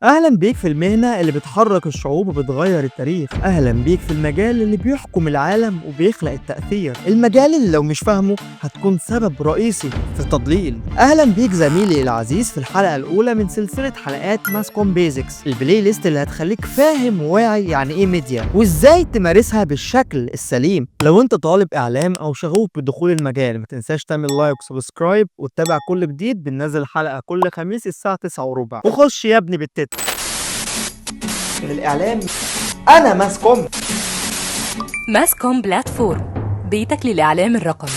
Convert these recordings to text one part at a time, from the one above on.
أهلا بيك في المهنة اللي بتحرك الشعوب وبتغير التاريخ. أهلا بيك في المجال اللي بيحكم العالم وبيخلق التأثير، المجال اللي لو مش فاهمه هتكون سبب رئيسي في التضليل. أهلا بيك زميلي العزيز في الحلقة الأولى من سلسلة حلقات ماسكوم بيزكس، البلاي ليست اللي هتخليك فاهم وواعي يعني إيه ميديا وإزاي تمارسها بالشكل السليم. لو أنت طالب إعلام أو شغوف بدخول المجال ما تنساش تعمل لايك وسبسكرايب وتتابع كل جديد. بننزل حلقة كل خميس الساعة 9 وربع. وخش يا ابني بالتتر من الإعلام. أنا ماسكوم. ماسكوم بلاتفورم، بيتك للإعلام الرقمي.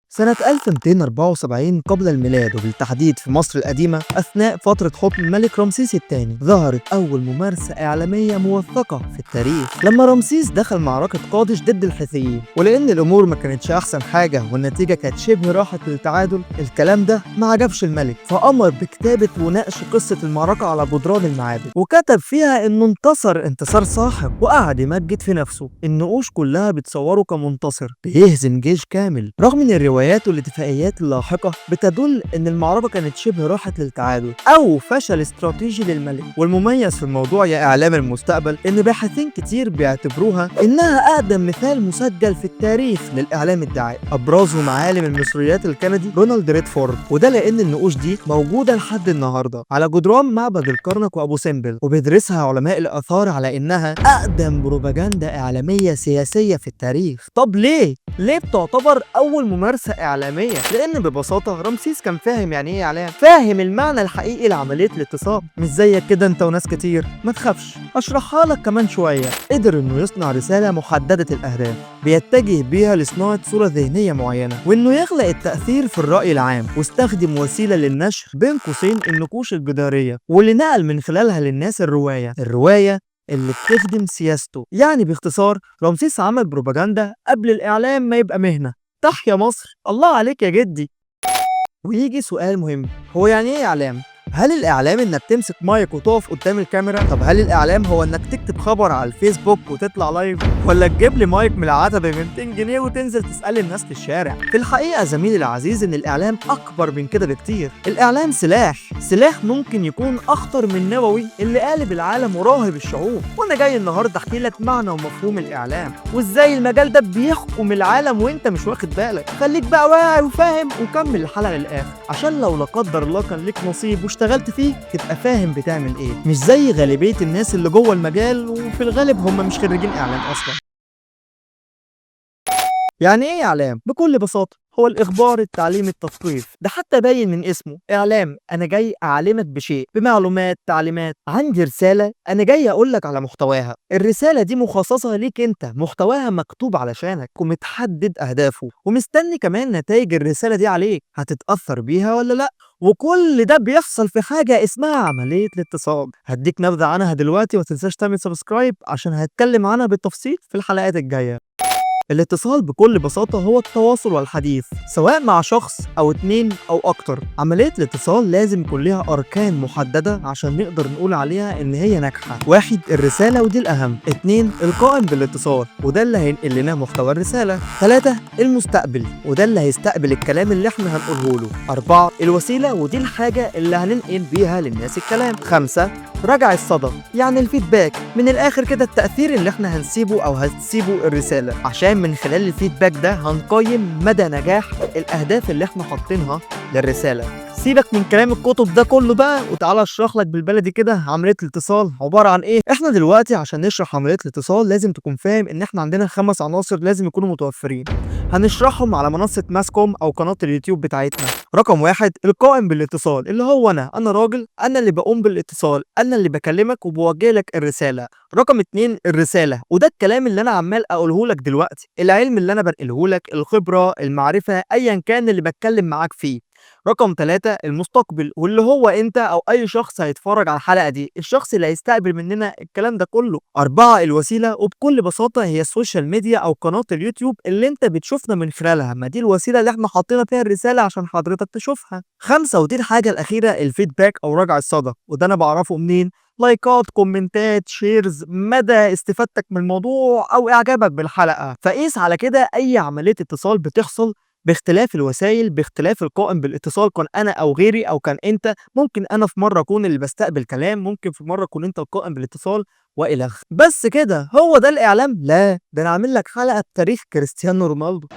سنة 1274 قبل الميلاد، وبالتحديد في مصر القديمة أثناء فترة حكم الملك رمسيس الثاني، ظهرت أول ممارسة إعلامية موثقة في التاريخ لما رمسيس دخل معركة قادش ضد الحيثيين. ولأن الأمور ما كانتش أحسن حاجة والنتيجة كانت شبه راحت للتعادل، الكلام ده ما عجبش الملك، فأمر بكتابة ونقش قصة المعركة على جدران المعابد، وكتب فيها إنه انتصر انتصار ساحق، وقعد يمجد في نفسه. النقوش كلها بتصوره كمنتصر بيهزم جيش كامل، رغم إن الروايات والاتفاقيات اللاحقة بتدل ان المعركة كانت شبه راحت للتعادل او فشل استراتيجي للملك. والمميز في الموضوع يا اعلام المستقبل ان باحثين كتير بيعتبروها انها اقدم مثال مسجل في التاريخ للاعلام الدعائي، ابرزهم عالم المصريات الكندي رونالد ريدفورد، وده لان النقوش دي موجودة لحد النهاردة على جدران معبد الكرنك وابو سمبل، وبيدرسها علماء الاثار على انها اقدم بروباجندا اعلامية سياسية في التاريخ. طب ليه بتعتبر اول ممارسة إعلامية؟ لأن ببساطة رمسيس كان فاهم يعني إيه إعلام، فاهم المعنى الحقيقي لعملية الاتصال، مش زيك كده أنت وناس كتير. ما تخافش أشرحها لك كمان شوية. قدر إنه يصنع رسالة محددة الأهداف بيتجه بيها لصناعة صورة ذهنية معينة، وإنه يخلق التأثير في الرأي العام، واستخدم وسيلة للنشر بين قوسين النقوش الجدارية، واللي نقل من خلالها للناس الرواية اللي بتخدم سياسته. يعني باختصار رمسيس عمل بروباجندا قبل الإعلام ما يبقى مهنة. تحيا مصر، الله عليك يا جدي. ويجي سؤال مهم، هو يعني ايه اعلام؟ هل الاعلام انك تمسك مايك وتقف قدام الكاميرا؟ طب هل الاعلام هو انك تكتب خبر على الفيسبوك وتطلع لايف؟ ولا تجيب لي مايك من العتبه ب 200 جنيه وتنزل تسال الناس في الشارع؟ في الحقيقه زميلي العزيز ان الاعلام اكبر من كده بكتير. الاعلام سلاح ممكن يكون اخطر من نووي اللي قالب العالم وراهب الشعوب. وانا جاي النهارده احكي لك معنى ومفهوم الاعلام وازاي المجال ده بيحكم العالم وانت مش واخد بالك. خليك بقى واعي وفاهم وكمل الحلقه للاخر، عشان لو لا قدر الله كان ليك نصيب واشتغلت فيه تبقى فاهم بتعمل ايه، مش زي غالبيه الناس اللي جوه المجال وفي الغالب هم مش خريجين اعلام اصلا. يعني ايه اعلام؟ بكل بساطه هو الاخبار، التعليم، التثقيف. ده حتى باين من اسمه اعلام. انا جاي اعلمك بشيء، بمعلومات، تعليمات. عندي رساله انا جاي اقول لك على محتواها. الرساله دي مخصصه ليك انت، محتواها مكتوب علشانك ومتحدد اهدافه، ومستني كمان نتائج الرساله دي عليك، هتتاثر بيها ولا لا. وكل ده بيحصل في حاجه اسمها عمليه الاتصال. هديك نبذه عنها دلوقتي، ومتنساش تعمل سبسكرايب عشان هتكلم عنها بالتفصيل في الحلقات الجايه. الاتصال بكل بساطة هو التواصل والحديث، سواء مع شخص أو اتنين أو أكتر. عملية الاتصال لازم يكون ليها أركان محددة عشان نقدر نقول عليها إن هي ناجحة. 1. الرسالة، ودي الأهم. 2. القائم بالاتصال، وده اللي هينقل لنا محتوى الرسالة. 3. المستقبل، وده اللي هيستقبل الكلام اللي احنا هنقوله له. 4. الوسيلة، ودي الحاجة اللي هننقل بيها للناس الكلام. 5. رجع الصدى، يعني الفيدباك، من الآخر كده التأثير اللي احنا هنسيبه أو هتسيبه الرسالة، عشان من خلال الفيدباك ده هنقيم مدى نجاح الأهداف اللي احنا حاطينها للرسالة. سيبك من كلام الكتب ده كله بقى وتعالى اشرح لك بالبلدي كده عملية الاتصال عبارة عن ايه. احنا دلوقتي عشان نشرح عملية الاتصال لازم تكون فاهم ان احنا عندنا 5 عناصر لازم يكونوا متوفرين، هنشرحهم على منصة ماسكوم او قناة اليوتيوب بتاعتنا. رقم 1، القائم بالاتصال، اللي هو انا راجل، انا اللي بقوم بالاتصال، انا اللي بكلمك وبوجه لك الرسالة. رقم 2، الرسالة، وده الكلام اللي انا عمال اقوله لك دلوقتي، العلم اللي انا بنقله لك، الخبرة، المعرفة، ايا كان اللي بتكلم معاك فيه. رقم 3، المستقبل، واللي هو انت او اي شخص هيتفرج على الحلقة دي، الشخص اللي هيستقبل مننا الكلام ده كله. 4، الوسيلة، وبكل بساطة هي السوشيال ميديا او قناة اليوتيوب اللي انت بتشوفنا من خلالها، ما دي الوسيلة اللي احنا حاطينها فيها الرسالة عشان حضرتك تشوفها. 5، ودي الحاجة الأخيرة، الفيدباك او رجع الصدى، وده انا بعرفه منين؟ لايكات، كومنتات، شيرز، مدى استفادتك من الموضوع او اعجابك بالحلقة. فقيس على كده اي عملية اتصال بتحصل باختلاف الوسائل، باختلاف القائم بالاتصال، كان أنا أو غيري أو كان أنت. ممكن أنا في مرة أكون اللي باستقبل كلام، ممكن في مرة أكون أنت القائم بالاتصال وإلى آخره. بس كده هو ده الإعلام؟ لا، ده أنا عامل لك حلقة بتاريخ كريستيانو رونالدو.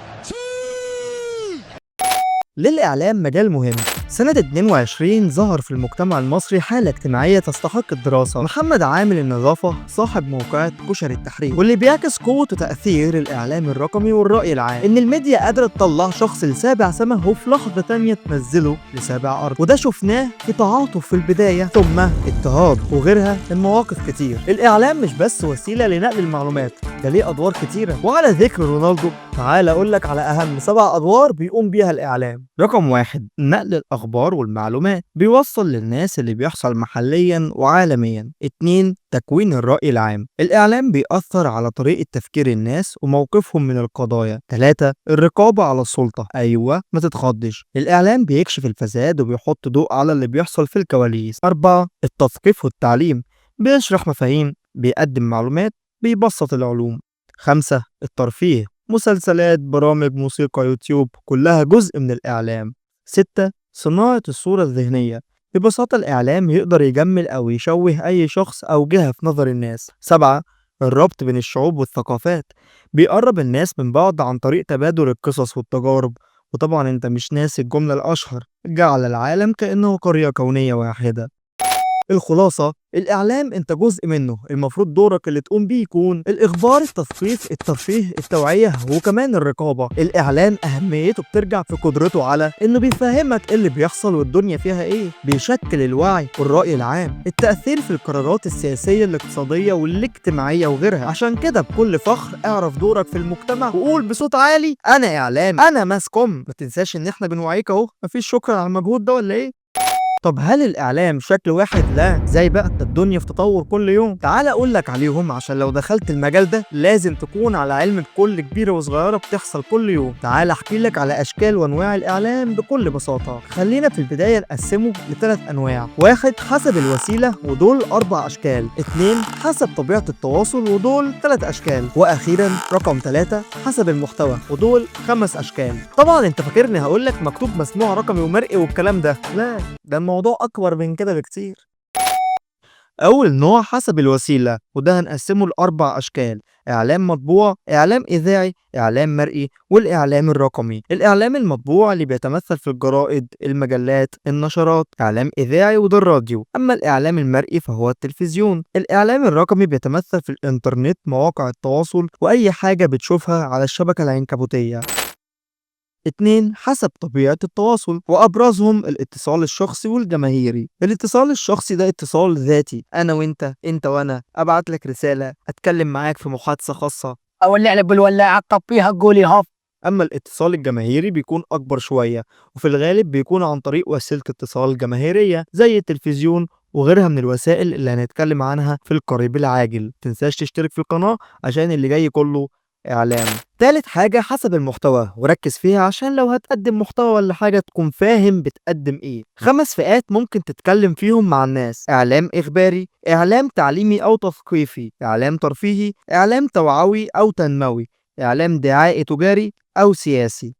للإعلام مجال مهم. سنة 22 ظهر في المجتمع المصري حالة اجتماعية تستحق الدراسة. محمد عامل النظافة صاحب موقعة كشري التحرير، واللي بيعكس قوة وتأثير الإعلام الرقمي والرأي العام، إن الميديا قادرة تطلع شخص لسابع سما وفي لحظة تانية تنزله لسابع أرض. وده شفناه في تعاطف في البداية، ثم اضطهاد وغيرها من مواقف كتير. الإعلام مش بس وسيلة لنقل المعلومات، ده ليه أدوار كتيرة. وعلى ذكر رونالدو، تعال أقولك على أهم 7 أدوار بيقوم بيها الإعلام. رقم 1، نقل الأخبار والمعلومات، بيوصل للناس اللي بيحصل محليا وعالميا. 2، تكوين الرأي العام، الإعلام بيأثر على طريقة تفكير الناس وموقفهم من القضايا. 3، الرقابة على السلطة، أيوة ما تتخضش، الإعلام بيكشف الفساد وبيحط ضوء على اللي بيحصل في الكواليس. 4، التثقيف والتعليم، بيشرح مفاهيم، بيقدم معلومات، بيبسط العلوم. 5، الترفيه، مسلسلات، برامج، موسيقى، يوتيوب، كلها جزء من الإعلام. 6، صناعة الصورة الذهنية، ببساطة الإعلام يقدر يجمل أو يشوه أي شخص أو جهة في نظر الناس. 7، الربط بين الشعوب والثقافات، بيقرب الناس من بعض عن طريق تبادل القصص والتجارب. وطبعا انت مش ناسي الجملة الأشهر، جعل العالم كأنه قرية كونية واحدة. الخلاصة، الإعلام أنت جزء منه، المفروض دورك اللي تقوم بيه يكون الإخبار، التثقيف، الترفيه، التوعية، وكمان الرقابة. الإعلام أهميته بترجع في قدرته على إنه بيفهمك إيه اللي بيحصل والدنيا فيها إيه، بيشكل الوعي والرأي العام، التأثير في القرارات السياسية الاقتصادية والاجتماعية وغيرها. عشان كده بكل فخر اعرف دورك في المجتمع وقول بصوت عالي: أنا إعلام، أنا ماسكوم. ما تنساش إن إحنا بنوعيك أهو، مفيش شكرا على المجهود ده ولا إيه؟ طب هل الإعلام شكل واحد؟ لا، زي بقى الدنيا في تطور كل يوم. تعال أقول لك عليهم، عشان لو دخلت المجال ده لازم تكون على علم بكل كبيرة وصغيرة بتحصل كل يوم. تعال أحكي لك على أشكال وأنواع الإعلام بكل بساطة. خلينا في البداية نقسمه ل3 أنواع. 1، حسب الوسيلة، ودول 4 أشكال. 2، حسب طبيعة التواصل، ودول 3 أشكال. وأخيرا رقم 3، حسب المحتوى، ودول 5 أشكال. طبعا أنت فاكرني هقول لك مكتوب مسموع رقمي ومرئي والكلام ده؟ لا، ده الموضوع أكبر من كده بكتير. أول نوع حسب الوسيلة، وده هنقسمه ل4 أشكال: إعلام مطبوع، إعلام إذاعي، إعلام مرئي، والإعلام الرقمي. الإعلام المطبوع اللي بيتمثل في الجرائد، المجلات، النشرات، إعلام إذاعي وده الراديو. أما الإعلام المرئي فهو التلفزيون. الإعلام الرقمي بيتمثل في الإنترنت، مواقع التواصل، وأي حاجة بتشوفها على الشبكة العنكبوتية. 2، حسب طبيعة التواصل، وأبرزهم الاتصال الشخصي والجماهيري. الاتصال الشخصي ده اتصال ذاتي، أنا وأنت، أنت وأنا، أبعت لك رسالة، أتكلم معاك في محادثة خاصة، اولع لك بالولاعه تطفيها تقولي هف. أما الاتصال الجماهيري بيكون أكبر شوية، وفي الغالب بيكون عن طريق وسيلة اتصال جماهيرية زي التلفزيون وغيرها من الوسائل اللي هنتكلم عنها في القريب العاجل. متنساش تشترك في القناة عشان اللي جاي كله إعلام. تالت حاجة حسب المحتوى، وركز فيها عشان لو هتقدم محتوى ولا حاجة تكون فاهم بتقدم ايه. 5 فئات ممكن تتكلم فيهم مع الناس: إعلام إخباري، إعلام تعليمي أو تثقيفي، إعلام ترفيهي، إعلام توعوي أو تنموي، إعلام دعائي تجاري أو سياسي.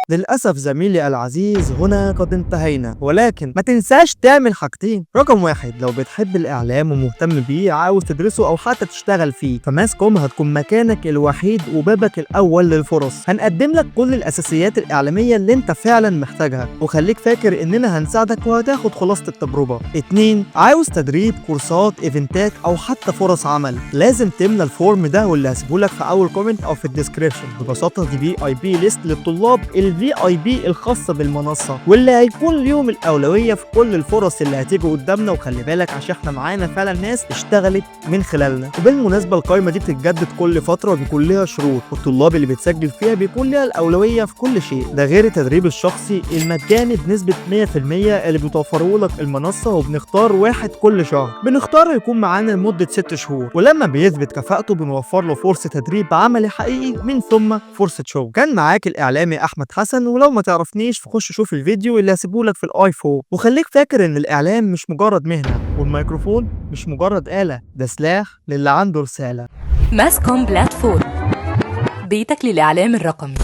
للأسف زميلي العزيز، هنا قد انتهينا، ولكن ما تنساش تعمل حاجتين. رقم 1، لو بتحب الإعلام ومهتم بيه، عاوز تدرسه أو حتى تشتغل فيه، فماسكوم هتكون مكانك الوحيد وبابك الأول للفرص. هنقدم لك كل الأساسيات الإعلامية اللي انت فعلا محتاجها، وخليك فاكر إننا هنساعدك وهتاخد خلاصة التجربة. 2، عاوز تدريب، كورسات، إيفنتات، أو حتى فرص عمل، لازم تملى الفورم ده واللي هسيبهولك في أول كومنت أو في الديسكريبشن. ببساطة دي VIP ليست للطلاب VIP الخاصة بالمنصة، واللي هيكون ليهم الأولوية في كل الفرص اللي هتيجي قدامنا. وخلي بالك عشان احنا معانا فعلا ناس اشتغلت من خلالنا. وبالمناسبة القائمة دي بتتجدد كل فترة وبيكون ليها شروط، والطلاب اللي بتسجل فيها بيكون ليها الأولوية في كل شيء. ده غير التدريب الشخصي المجاني بنسبة 100% اللي بتوفره لك المنصة، وبنختار واحد كل شهر، بنختاره يكون معانا لمدة 6 شهور، ولما بيثبت كفاءته بنوفر له فرصة تدريب عملي حقيقي، من ثم فرصة شغل. كان معاك الإعلامي أحمد حسن، ولو ما تعرفنيش فخش شوف الفيديو اللي هسيبهولك في الآي4. وخليك فاكر ان الإعلام مش مجرد مهنة، والميكروفون مش مجرد آلة، ده سلاح للي عنده رسالة. ماسكوم بلاتفورم، بيتك للإعلام الرقمي.